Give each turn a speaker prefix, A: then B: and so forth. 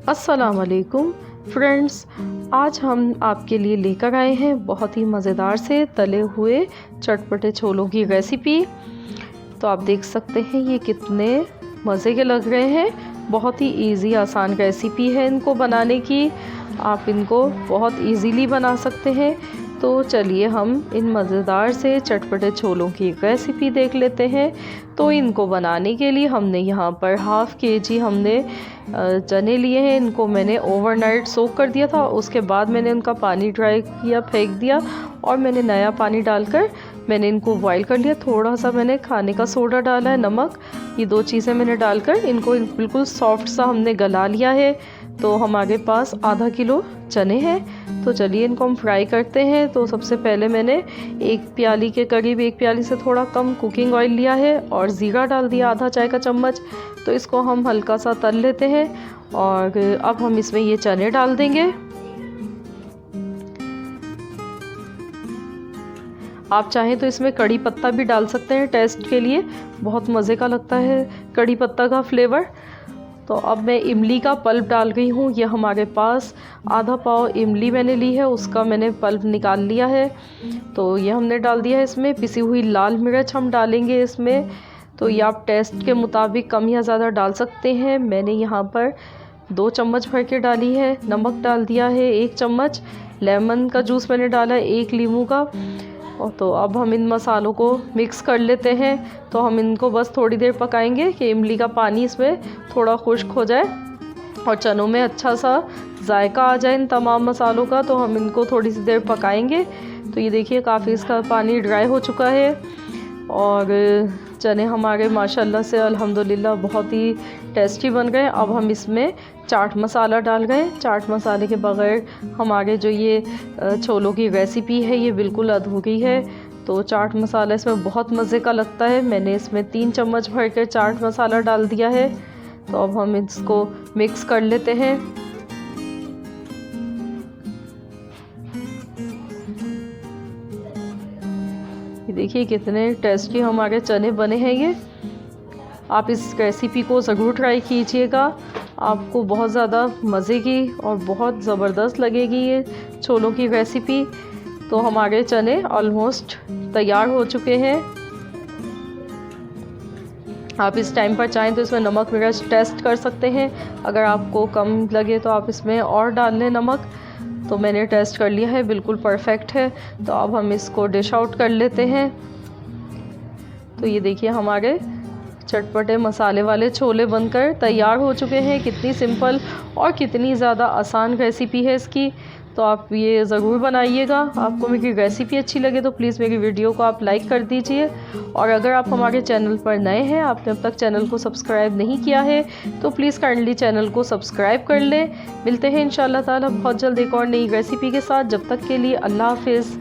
A: अस्सलाम वालेकुम फ्रेंड्स, आज हम आपके लिए लेकर आए हैं बहुत ही मज़ेदार से तले हुए चटपटे छोलों की रेसिपी। तो आप देख सकते हैं ये कितने मज़े के लग रहे हैं। बहुत ही इजी आसान रेसिपी है इनको बनाने की। आप इनको बहुत इजीली बना सकते हैं। तो चलिए हम इन मज़ेदार से चटपटे छोलों की रेसिपी देख लेते हैं। तो इनको बनाने के लिए हमने यहाँ पर हाफ़ केजी हमने चने लिए हैं। इनको मैंने ओवरनाइट सोक कर दिया था। उसके बाद मैंने उनका पानी ड्राई किया, फेंक दिया और मैंने नया पानी डालकर मैंने इनको बॉईल कर लिया। थोड़ा सा मैंने खाने का सोडा डाला है, नमक, ये दो चीज़ें मैंने डालकर इनको बिल्कुल सॉफ्ट सा हमने गला लिया है। तो हमारे पास आधा किलो चने हैं। तो चलिए इनको हम फ्राई करते हैं। तो सबसे पहले मैंने एक प्याली के करीब, एक प्याली से थोड़ा कम कुकिंग ऑयल लिया है और ज़ीरा डाल दिया आधा चाय का चम्मच। तो इसको हम हल्का सा तल लेते हैं और अब हम इसमें ये चने डाल देंगे। आप चाहें तो इसमें कड़ी पत्ता भी डाल सकते हैं टेस्ट के लिए, बहुत मज़े का लगता है कड़ी पत्ता का फ्लेवर। तो अब मैं इमली का पल्प डाल रही हूँ। ये हमारे पास आधा पाव इमली मैंने ली है, उसका मैंने पल्प निकाल लिया है। तो ये हमने डाल दिया है इसमें। पिसी हुई लाल मिर्च हम डालेंगे इसमें। तो ये आप टेस्ट के मुताबिक कम या ज़्यादा डाल सकते हैं। मैंने यहाँ पर 2 चम्मच भर के डाली है। नमक डाल दिया है 1 चम्मच। लेमन का जूस मैंने डाला है 1 नींबू का। और तो अब हम इन मसालों को मिक्स कर लेते हैं। तो हम इनको बस थोड़ी देर पकाएंगे कि इमली का पानी इसमें थोड़ा खुश्क हो जाए और चनों में अच्छा सा जायका आ जाए इन तमाम मसालों का। तो हम इनको थोड़ी सी देर पकाएंगे। तो ये देखिए काफ़ी इसका पानी ड्राई हो चुका है और चने हमारे माशाल्लाह से अल्हम्दुलिल्लाह बहुत ही टेस्टी बन गए। अब हम इसमें चाट मसाला डाल गए। चाट मसाले के बग़ैर हमारे जो ये छोलों की रेसिपी है ये बिल्कुल अधूरी है। तो चाट मसाला इसमें बहुत मज़े का लगता है। मैंने इसमें 3 चम्मच भर कर चाट मसाला डाल दिया है। तो अब हम इसको मिक्स कर लेते हैं। ये देखिए कितने टेस्टी हमारे चने बने हैं। ये आप इस रेसिपी को ज़रूर ट्राई कीजिएगा। आपको बहुत ज़्यादा मज़े की और बहुत ज़बरदस्त लगेगी ये छोलों की रेसिपी। तो हमारे चने ऑलमोस्ट तैयार हो चुके हैं। आप इस टाइम पर चाहें तो इसमें नमक मिर्च टेस्ट कर सकते हैं। अगर आपको कम लगे तो आप इसमें और डाल लें नमक। तो मैंने टेस्ट कर लिया है, बिल्कुल परफेक्ट है। तो अब हम इसको डिश आउट कर लेते हैं। तो ये देखिए हमारे चटपटे मसाले वाले छोले बनकर तैयार हो चुके हैं। कितनी सिंपल और कितनी ज़्यादा आसान रेसिपी है इसकी। तो आप ये ज़रूर बनाइएगा। आपको मेरी रेसिपी अच्छी लगे तो प्लीज़ मेरी वीडियो को आप लाइक कर दीजिए। और अगर आप हमारे चैनल पर नए हैं, आपने अब तक चैनल को सब्सक्राइब नहीं किया है, तो प्लीज़ काइंडली चैनल को सब्सक्राइब कर लें। मिलते हैं इंशाअल्लाह ताला बहुत जल्द एक और नई रेसिपी के साथ। जब तक के लिए अल्लाह हाफ़िज़।